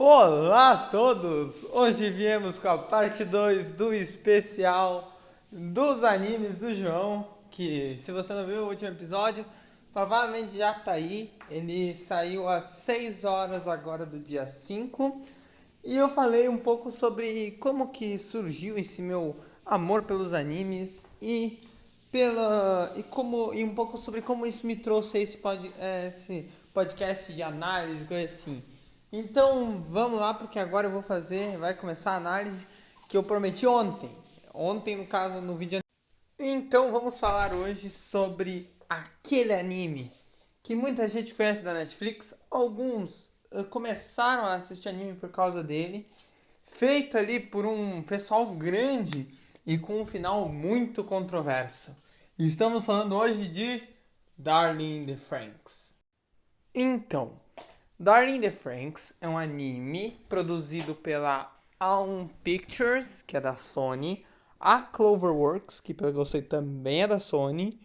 Olá a todos! Hoje viemos com a parte 2 do especial dos animes do João, que se você não viu o último episódio, provavelmente já tá aí. Ele saiu às 6 horas agora do dia 5. E eu falei um pouco sobre como que surgiu esse meu amor pelos animes e um pouco sobre como isso me trouxe esse podcast de análise, coisa assim. Então vamos lá, porque agora vai começar a análise que eu prometi ontem. Ontem, no caso, no vídeo. Então vamos falar hoje sobre aquele anime que muita gente conhece da Netflix. Alguns começaram a assistir anime por causa dele, feito ali por um pessoal grande e com um final muito controverso. Estamos falando hoje de Darling in the Franxx. Então, Darling in the Franxx é um anime produzido pela Aum Pictures, que é da Sony, a Cloverworks, que pelo que eu sei também é da Sony,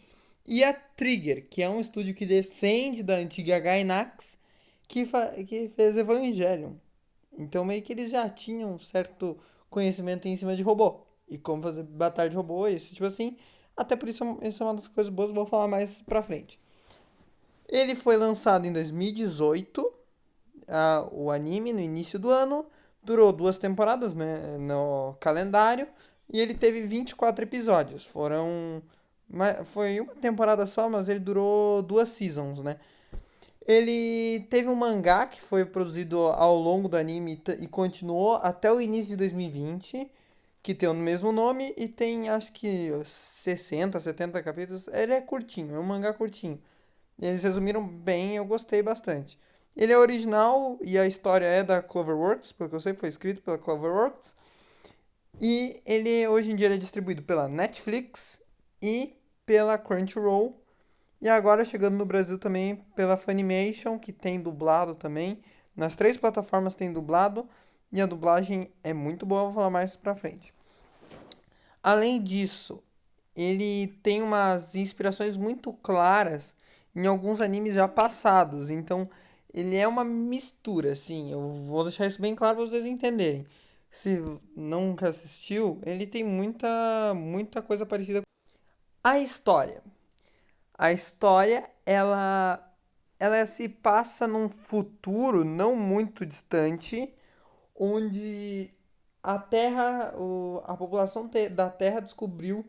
e a Trigger, que é um estúdio que descende da antiga Gainax, que fez Evangelion. Então meio que eles já tinham um certo conhecimento em cima de robô. E como fazer batalha de robô, esse tipo assim. Até por isso é uma das coisas boas, vou falar mais pra frente. Ele foi lançado em 2018, o anime, no início do ano. Durou 2 temporadas, né, no calendário. E ele teve 24 episódios. Foi uma temporada só, mas ele durou 2 seasons, né? Ele teve um mangá que foi produzido ao longo do anime e continuou até o início de 2020, que tem o mesmo nome e tem acho que 60, 70 capítulos. Ele é curtinho, é um mangá curtinho. Eles resumiram bem, eu gostei bastante. Ele é original e a história é da Cloverworks, pelo que eu sei, foi escrito pela Cloverworks. E ele hoje em dia ele é distribuído pela Netflix e pela Crunchyroll. E agora chegando no Brasil também pela Funimation, que tem dublado também. Nas 3 plataformas tem dublado. E a dublagem é muito boa, vou falar mais pra frente. Além disso, ele tem umas inspirações muito claras em alguns animes já passados. Então, ele é uma mistura, assim. Eu vou deixar isso bem claro para vocês entenderem. Se nunca assistiu, ele tem muita coisa parecida. A história. A história, ela se passa num futuro não muito distante, onde a população da Terra descobriu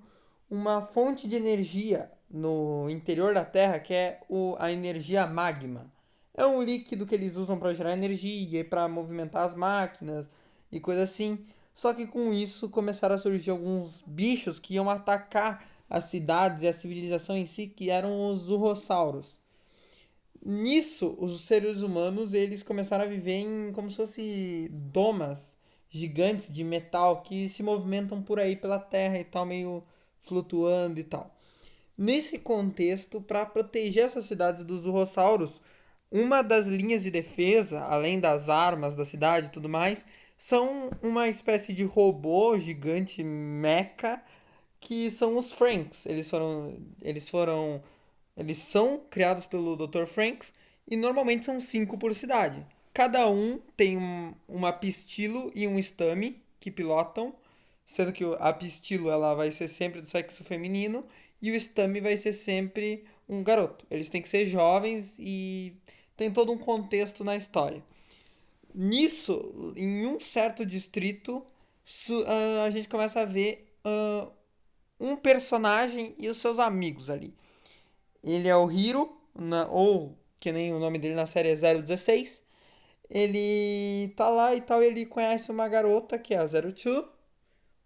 uma fonte de energia no interior da Terra que é a energia magma. É um líquido que eles usam para gerar energia e para movimentar as máquinas e coisa assim. Só que com isso começaram a surgir alguns bichos que iam atacar as cidades e a civilização em si, que eram os urrossauros. Nisso, os seres humanos eles começaram a viver em como se fosse domas gigantes de metal que se movimentam por aí pela Terra e tal, meio flutuando e tal. Nesse contexto, para proteger essas cidades dos urrossauros, uma das linhas de defesa, além das armas da cidade e tudo mais, são uma espécie de robô gigante mecha que são os Franks. Eles são criados pelo Dr. Franks e normalmente são 5 por cidade. Cada um tem uma pistilo e um stami que pilotam, sendo que a pistilo ela vai ser sempre do sexo feminino e o stami vai ser sempre um garoto. Eles têm que ser jovens e tem todo um contexto na história. Nisso, em um certo distrito, a gente começa a ver um personagem e os seus amigos ali. Ele é o Hiro, ou que nem o nome dele na série é 016. Ele tá lá e tal, e ele conhece uma garota que é a 02,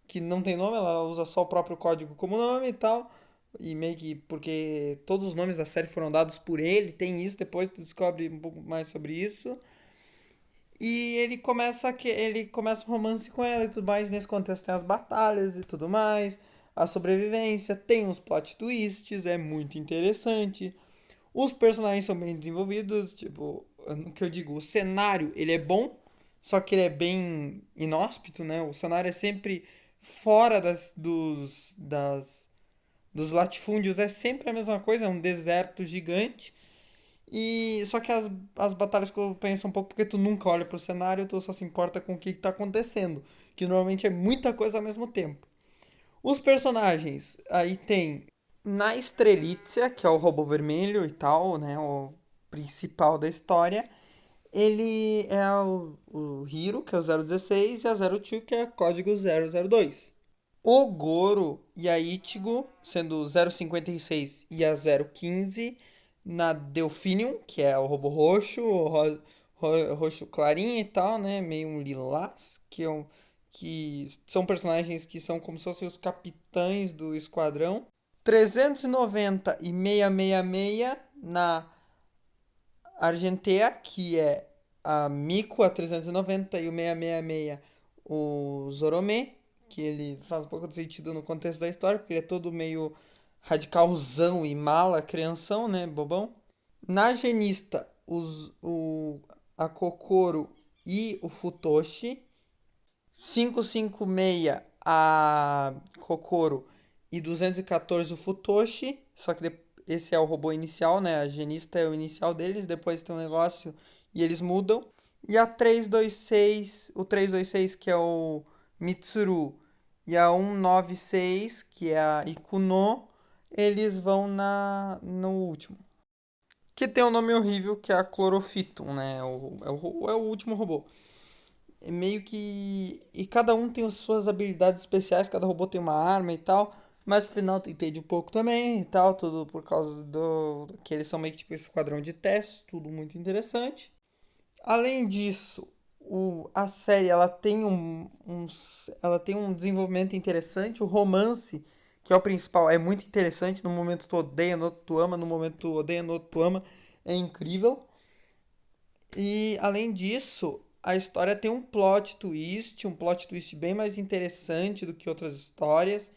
que não tem nome, ela usa só o próprio código como nome e tal. E meio que porque todos os nomes da série foram dados por ele, tem isso, depois tu descobre um pouco mais sobre isso. E ele começa um romance com ela e tudo mais. Nesse contexto tem as batalhas e tudo mais, a sobrevivência, tem uns plot twists, é muito interessante. Os personagens são bem desenvolvidos, tipo, o que eu digo, o cenário, ele é bom, só que ele é bem inóspito, né? O cenário é sempre fora dos latifúndios, é sempre a mesma coisa, é um deserto gigante. E só que as batalhas compensam um pouco porque tu nunca olha pro cenário, tu só se importa com o que tá acontecendo, que normalmente é muita coisa ao mesmo tempo. Os personagens, aí tem na Strelitzia, que é o robô vermelho e tal, né, o principal da história. Ele é o Hiro, que é o 016, e a 02, que é código 002. O Goro e a Ichigo, sendo o 056 e a 015, na Delphinium, que é o robô roxo, roxo clarinho e tal, né? Meio um lilás, que são personagens que são como se fossem os capitães do esquadrão. 390 e 666 na Argentea, que é a Miko, a 390, e o 666, o Zorome, que ele faz um pouco de sentido no contexto da história, porque ele é todo meio radicalzão e mala, crianção, né, bobão. Na Genista, a Kokoro e o Futoshi. 556 a Kokoro e 214 o Futoshi, só que esse é o robô inicial, né? A genista é o inicial deles, depois tem um negócio e eles mudam. E a 326, o 326 que é o Mitsuru e a 196 que é a Ikuno, eles vão no último. Que tem um nome horrível que é a Clorofiton, né? É o último robô. É meio que. E cada um tem as suas habilidades especiais, cada robô tem uma arma e tal. Mas no final tu entende um pouco também e tal, tudo por causa do. Que eles são meio que tipo esse esquadrão de testes, tudo muito interessante. Além disso, a série ela tem um desenvolvimento interessante. O romance, que é o principal, é muito interessante. No momento tu odeia, no outro tu ama, no momento tu odeia, no outro tu ama. É incrível. E além disso, a história tem um plot twist bem mais interessante do que outras histórias.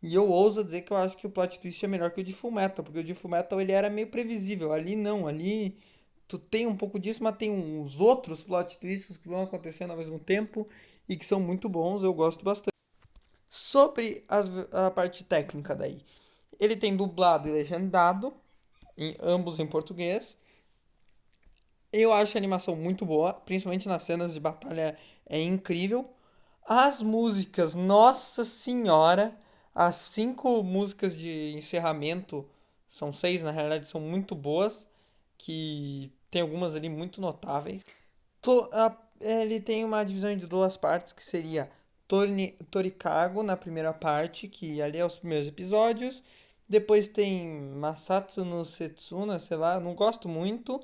E eu ouso dizer que eu acho que o plot twist é melhor que o de Fullmetal, porque o de Fullmetal ele era meio previsível. Ali não, ali tu tem um pouco disso, mas tem uns outros plot twists que vão acontecendo ao mesmo tempo e que são muito bons, eu gosto bastante. Sobre a parte técnica daí. Ele tem dublado e legendado, ambos em português. Eu acho a animação muito boa, principalmente nas cenas de batalha é incrível. As músicas, nossa senhora, as 5 músicas de encerramento, são 6 na realidade, são muito boas, que tem algumas ali muito notáveis. Ele tem uma divisão de 2 partes, que seria Torikago na primeira parte, que ali é os primeiros episódios. Depois tem Masatsu no Setsuna, sei lá, não gosto muito.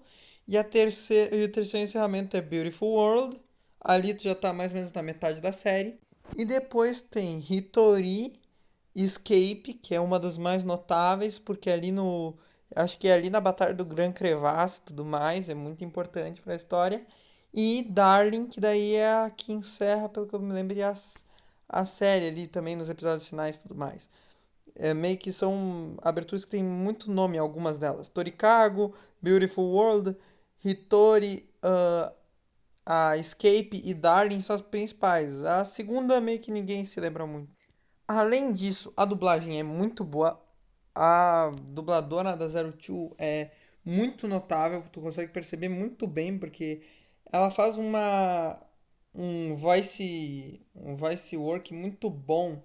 E o terceiro encerramento é Beautiful World. Ali tu já tá mais ou menos na metade da série. E depois tem Hitori Escape, que é uma das mais notáveis, porque ali no. Acho que é ali na Batalha do Gran Crevasse e tudo mais, é muito importante para a história. E Darling, que daí é a que encerra, pelo que eu me lembro, a série ali também nos episódios finais e tudo mais. É meio que são aberturas que tem muito nome, algumas delas. Torikago, Beautiful World, Hitori, a Escape e Darling são as principais. A segunda meio que ninguém se lembra muito. Além disso, a dublagem é muito boa. A dubladora da Zero Two é muito notável, tu consegue perceber muito bem, porque ela faz um voice work muito bom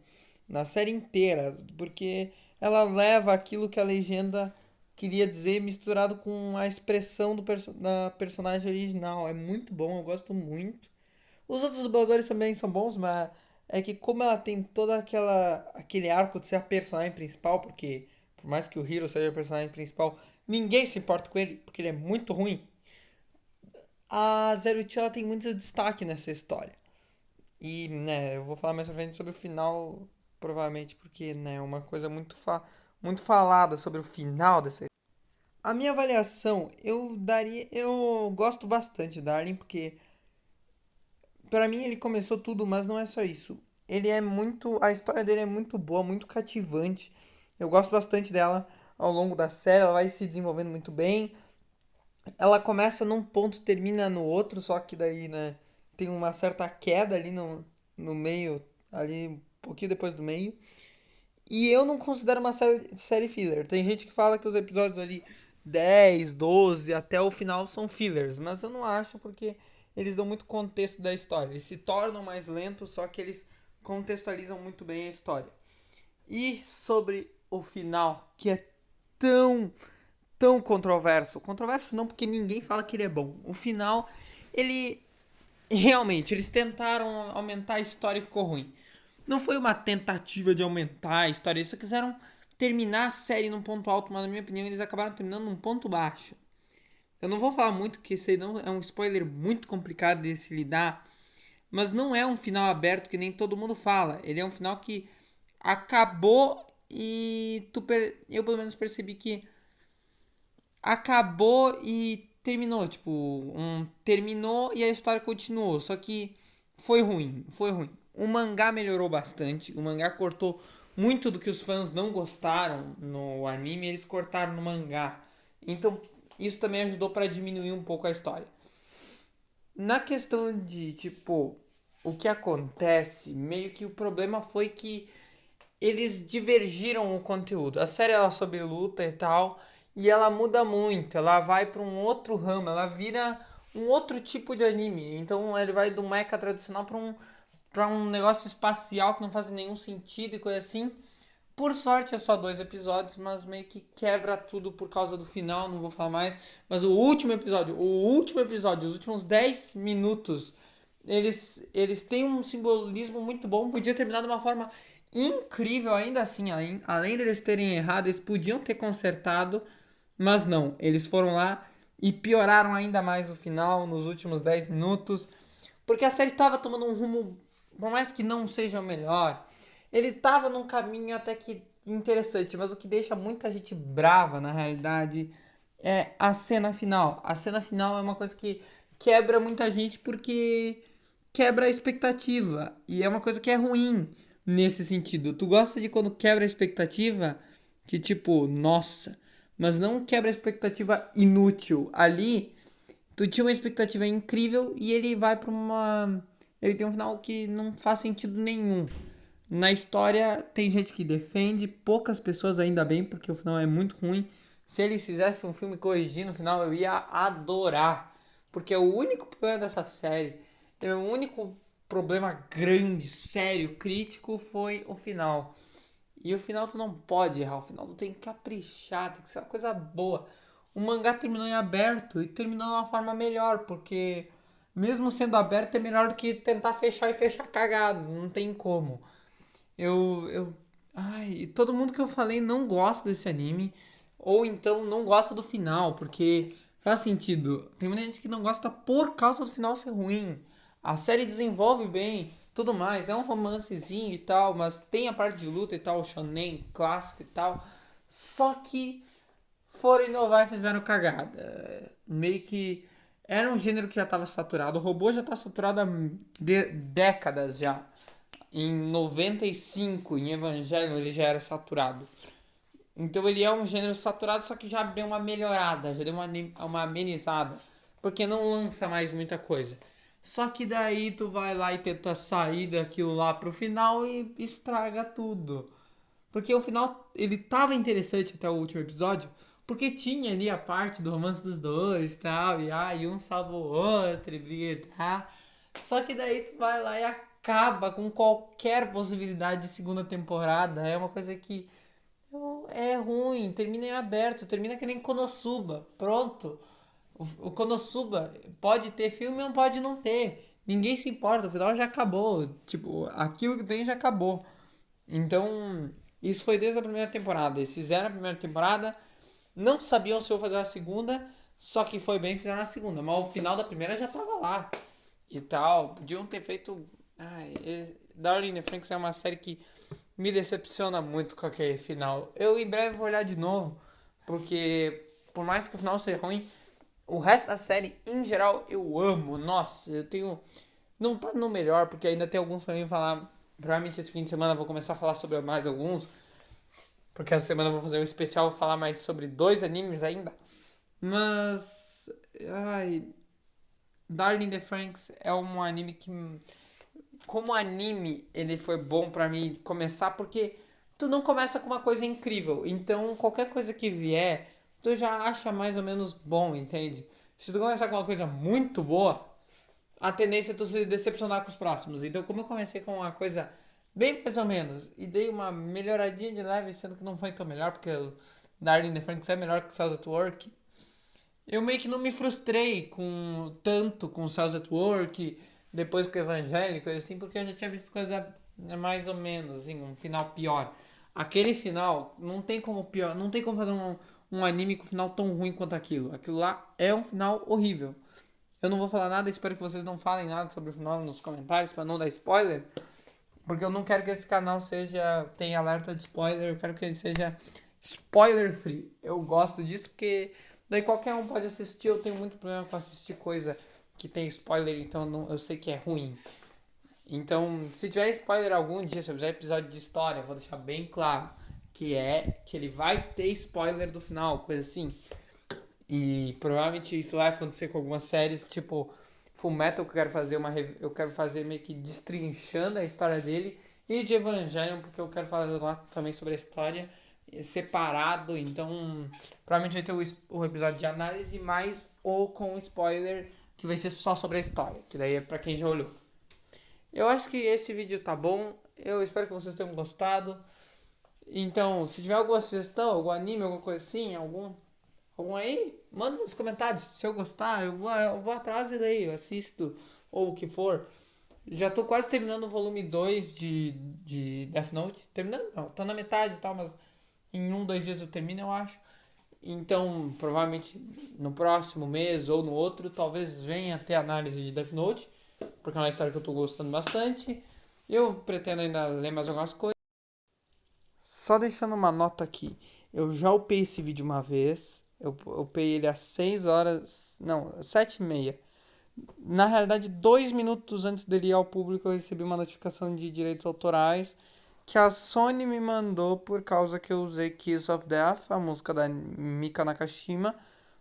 na série inteira, porque ela leva aquilo que a legenda queria dizer misturado com a expressão da personagem original. É muito bom, eu gosto muito. Os outros dubladores também são bons, mas é que como ela tem toda aquele arco de ser a personagem principal, porque por mais que o Hiro seja o personagem principal, ninguém se importa com ele, porque ele é muito ruim. A Zero Two ela tem muito destaque nessa história. E, né, eu vou falar mais pra frente sobre o final, provavelmente, porque, né, é uma coisa muito falada sobre o final dessa. A minha avaliação, eu gosto bastante da Darling, porque pra mim ele começou tudo, mas não é só isso. A história dele é muito boa, muito cativante. Eu gosto bastante dela ao longo da série, ela vai se desenvolvendo muito bem. Ela começa num ponto e termina no outro, só que daí, né, tem uma certa queda ali no meio, ali um pouquinho depois do meio. E eu não considero uma série filler. Tem gente que fala que os episódios ali 10, 12 até o final são fillers, mas eu não acho porque eles dão muito contexto da história. Eles se tornam mais lentos, só que eles contextualizam muito bem a história. E sobre o final, que é tão, tão controverso. Controverso não, porque ninguém fala que ele é bom. O final, ele realmente, eles tentaram aumentar a história e ficou ruim. Não foi uma tentativa de aumentar a história, eles só quiseram terminar a série num ponto alto, mas na minha opinião eles acabaram terminando num ponto baixo. Eu não vou falar muito, porque esse aí não é um spoiler muito complicado de se lidar, mas não é um final aberto que nem todo mundo fala. Ele é um final que acabou e eu pelo menos percebi que acabou e terminou, tipo, terminou e a história continuou, só que foi ruim, foi ruim. O mangá melhorou bastante, o mangá cortou muito do que os fãs não gostaram no anime, eles cortaram no mangá. Então, isso também ajudou para diminuir um pouco a história. Na questão de, tipo, o que acontece, meio que o problema foi que eles divergiram o conteúdo. A série ela é sobre luta e tal, e ela muda muito, ela vai para um outro ramo, ela vira um outro tipo de anime. Então ele vai do mecha tradicional para um negócio espacial que não faz nenhum sentido e coisa assim. Por sorte é só 2 episódios, mas meio que quebra tudo por causa do final, não vou falar mais. Mas os últimos 10 minutos, eles têm um simbolismo muito bom. Podia terminar de uma forma incrível, ainda assim, além deles terem errado, eles podiam ter consertado, mas não. Eles foram lá e pioraram ainda mais o final nos últimos 10 minutos. Porque a série estava tomando um rumo, por mais que não seja o melhor, ele tava num caminho até que interessante, mas o que deixa muita gente brava, na realidade, é a cena final. A cena final é uma coisa que quebra muita gente porque quebra a expectativa. E é uma coisa que é ruim nesse sentido. Tu gosta de quando quebra a expectativa? Que tipo, nossa, mas não quebra a expectativa inútil. Ali, tu tinha uma expectativa incrível e ele vai pra uma. Ele tem um final que não faz sentido nenhum. Na história, tem gente que defende, poucas pessoas ainda bem, porque o final é muito ruim. Se eles fizessem um filme corrigindo o final, eu ia adorar. Porque o único problema dessa série, o único problema grande, sério, crítico, foi o final. E o final tu não pode errar, o final tu tem que caprichar, tem que ser uma coisa boa. O mangá terminou em aberto e terminou de uma forma melhor, porque mesmo sendo aberto é melhor do que tentar fechar e fechar cagado, não tem como. Ai, todo mundo que eu falei não gosta desse anime, ou então não gosta do final, porque faz sentido. Tem muita gente que não gosta por causa do final ser ruim. A série desenvolve bem, tudo mais, é um romancezinho e tal, mas tem a parte de luta e tal, o shonen clássico e tal. Só que foram inovar e fizeram cagada. Meio que era um gênero que já estava saturado. O robô já está saturado há décadas já. Em 95, em Evangelho, ele já era saturado. Então ele é um gênero saturado, só que já deu uma melhorada, já deu uma amenizada. Porque não lança mais muita coisa. Só que daí tu vai lá e tenta sair daquilo lá pro final e estraga tudo. Porque o final, ele tava interessante até o último episódio, porque tinha ali a parte do romance dos dois e tal, e um salva o outro e briga, tá? Só que daí tu vai lá e acaba com qualquer possibilidade de segunda temporada. É uma coisa que é ruim, termina em aberto, termina que nem Konosuba. Pronto. O Konosuba pode ter filme ou pode não ter. Ninguém se importa, o final já acabou. Tipo, aquilo que tem já acabou. Então, isso foi desde a primeira temporada. Eles fizeram a primeira temporada, não sabiam se eu fazer a segunda, só que foi bem, fizeram a segunda. Mas o final da primeira já tava lá. E tal. Podiam ter feito. Ai, Darling in the Franxx é uma série que me decepciona muito com aquele final. Eu em breve vou olhar de novo, porque por mais que o final seja ruim, o resto da série em geral eu amo. Nossa, eu tenho. Não tá no melhor, porque ainda tem alguns pra mim falar. Provavelmente esse fim de semana eu vou começar a falar sobre mais alguns. Porque essa semana eu vou fazer um especial, vou falar mais sobre 2 animes ainda. Mas. Ai. Darling in the Franxx é um anime que. Como anime, ele foi bom pra mim começar, porque tu não começa com uma coisa incrível. Então, qualquer coisa que vier tu já acha mais ou menos bom, entende? Se tu começar com uma coisa muito boa, a tendência é tu se decepcionar com os próximos. Então, como eu comecei com uma coisa bem mais ou menos e dei uma melhoradinha de leve, sendo que não foi tão melhor, porque o Darling in the Franxx é melhor que Cells at Work, eu meio que não me frustrei com tanto com Cells at Work, depois com o Evangelho, coisa assim, porque eu já tinha visto coisa mais ou menos, assim, um final pior. Aquele final não tem como pior, não tem como fazer um anime com um final tão ruim quanto aquilo. Aquilo lá é um final horrível. Eu não vou falar nada, espero que vocês não falem nada sobre o final nos comentários para não dar spoiler, porque eu não quero que esse canal tenha alerta de spoiler, eu quero que ele seja spoiler free. Eu gosto disso porque daí qualquer um pode assistir, eu tenho muito problema com assistir coisa que tem spoiler, então eu sei que é ruim. Então, se tiver spoiler algum dia, se eu fizer episódio de história, eu vou deixar bem claro que ele vai ter spoiler do final, coisa assim. E provavelmente isso vai acontecer com algumas séries, tipo Fullmetal, que eu quero fazer meio que destrinchando a história dele, e de Evangelion, porque eu quero falar lá também sobre a história separado. Então, provavelmente vai ter o episódio de análise mais ou com spoiler, que vai ser só sobre a história, que daí é pra quem já olhou. Eu acho que esse vídeo tá bom. Eu espero que vocês tenham gostado. Então, se tiver alguma sugestão, algum anime, alguma coisa assim, algum aí, manda nos comentários. Se eu gostar, eu vou atrás e leio, eu assisto, ou o que for. Já tô quase terminando o volume 2 de Death Note. Terminando? Não, tô na metade e tal, mas em 2 dias eu termino, eu acho. Então, provavelmente no próximo mês ou no outro, talvez venha ter análise de Death Note, porque é uma história que eu tô gostando bastante. Eu pretendo ainda ler mais algumas coisas. Só deixando uma nota aqui, eu já upei esse vídeo uma vez, eu upei ele às 6 horas, não, 7h30. Na realidade, 2 minutos antes dele ir ao público, eu recebi uma notificação de direitos autorais que a Sony me mandou por causa que eu usei Kiss of Death, a música da Mika Nakashima,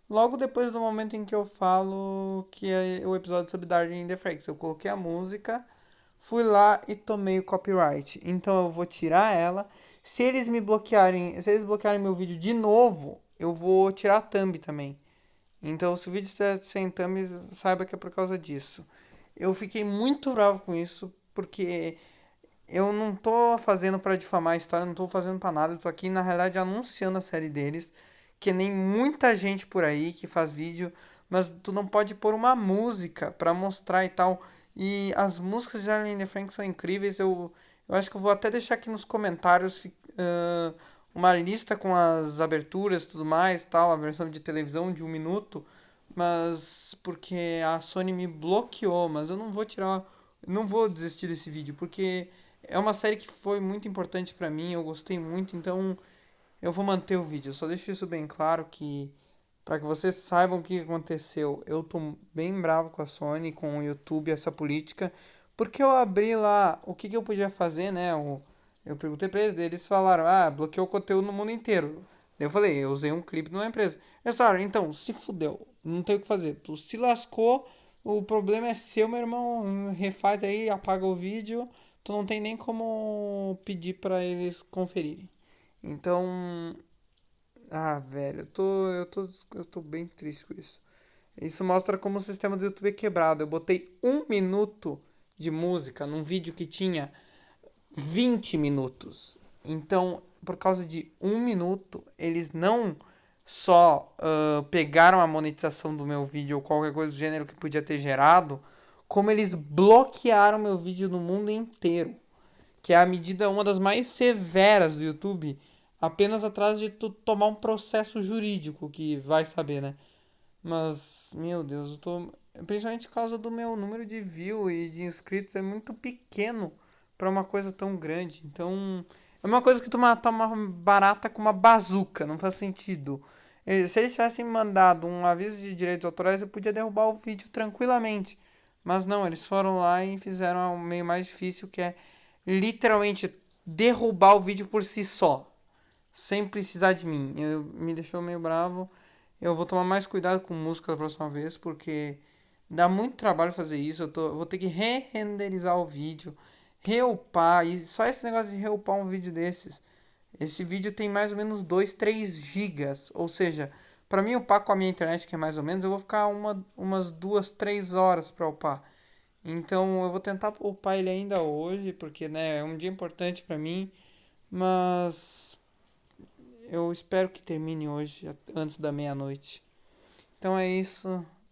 logo depois do momento em que eu falo que é o episódio sobre Darling in the Franxx. Eu coloquei a música, fui lá e tomei o copyright. Então eu vou tirar ela. Se eles bloquearem meu vídeo de novo, eu vou tirar a thumb também. Então, se o vídeo estiver sem thumb, saiba que é por causa disso. Eu fiquei muito bravo com isso, porque eu não tô fazendo pra difamar a história, não tô fazendo pra nada. Eu tô aqui, na realidade, anunciando a série deles, que nem muita gente por aí que faz vídeo, mas tu não pode pôr uma música pra mostrar e tal. E as músicas de Arlene Frank são incríveis. Eu acho que eu vou até deixar aqui nos comentários uma lista com as aberturas e tudo mais, tal, a versão de televisão de 1 minuto, mas porque a Sony me bloqueou, mas eu não vou tirar, não vou desistir desse vídeo, porque é uma série que foi muito importante pra mim, eu gostei muito, então eu vou manter o vídeo. Eu só deixo isso bem claro que para que vocês saibam o que aconteceu. Eu tô bem bravo com a Sony, com o YouTube, essa política, porque eu abri lá o que eu podia fazer, né? Eu perguntei pra eles falaram, bloqueou o conteúdo no mundo inteiro. Daí eu falei, eu usei um clipe numa empresa. Eles falaram, então, se fudeu, não tem o que fazer. Tu se lascou, o problema é seu, meu irmão. Refaz aí, apaga o vídeo. Tu não tem nem como pedir pra eles conferirem. Então, velho, eu tô bem triste com isso. Isso mostra como o sistema do YouTube é quebrado. Eu botei 1 minuto de música num vídeo que tinha 20 minutos. Então, por causa de 1 minuto, eles não só pegaram a monetização do meu vídeo ou qualquer coisa do gênero que podia ter gerado, como eles bloquearam meu vídeo no mundo inteiro. Que é a medida, uma das mais severas do YouTube, apenas atrás de tu tomar um processo jurídico, que vai saber, né? Mas, meu Deus, eu tô. Principalmente por causa do meu número de views e de inscritos, é muito pequeno pra uma coisa tão grande. Então, é uma coisa que tu mata uma barata com uma bazuca, não faz sentido. Se eles tivessem mandado um aviso de direitos autorais, eu podia derrubar o vídeo tranquilamente. Mas não, eles foram lá e fizeram o meio mais difícil, que é literalmente derrubar o vídeo por si só, sem precisar de mim. Me deixou meio bravo. Eu vou tomar mais cuidado com música da próxima vez, porque dá muito trabalho fazer isso. Eu vou ter que re-renderizar o vídeo, reupar, e só esse negócio de reupar um vídeo desses. Esse vídeo tem mais ou menos 2, 3 gigas, ou seja, Pra mim upar com a minha internet, que é mais ou menos, eu vou ficar umas 2, 3 horas pra upar. Então eu vou tentar upar ele ainda hoje, porque né, é um dia importante pra mim. Mas eu espero que termine hoje, antes da meia-noite. Então é isso.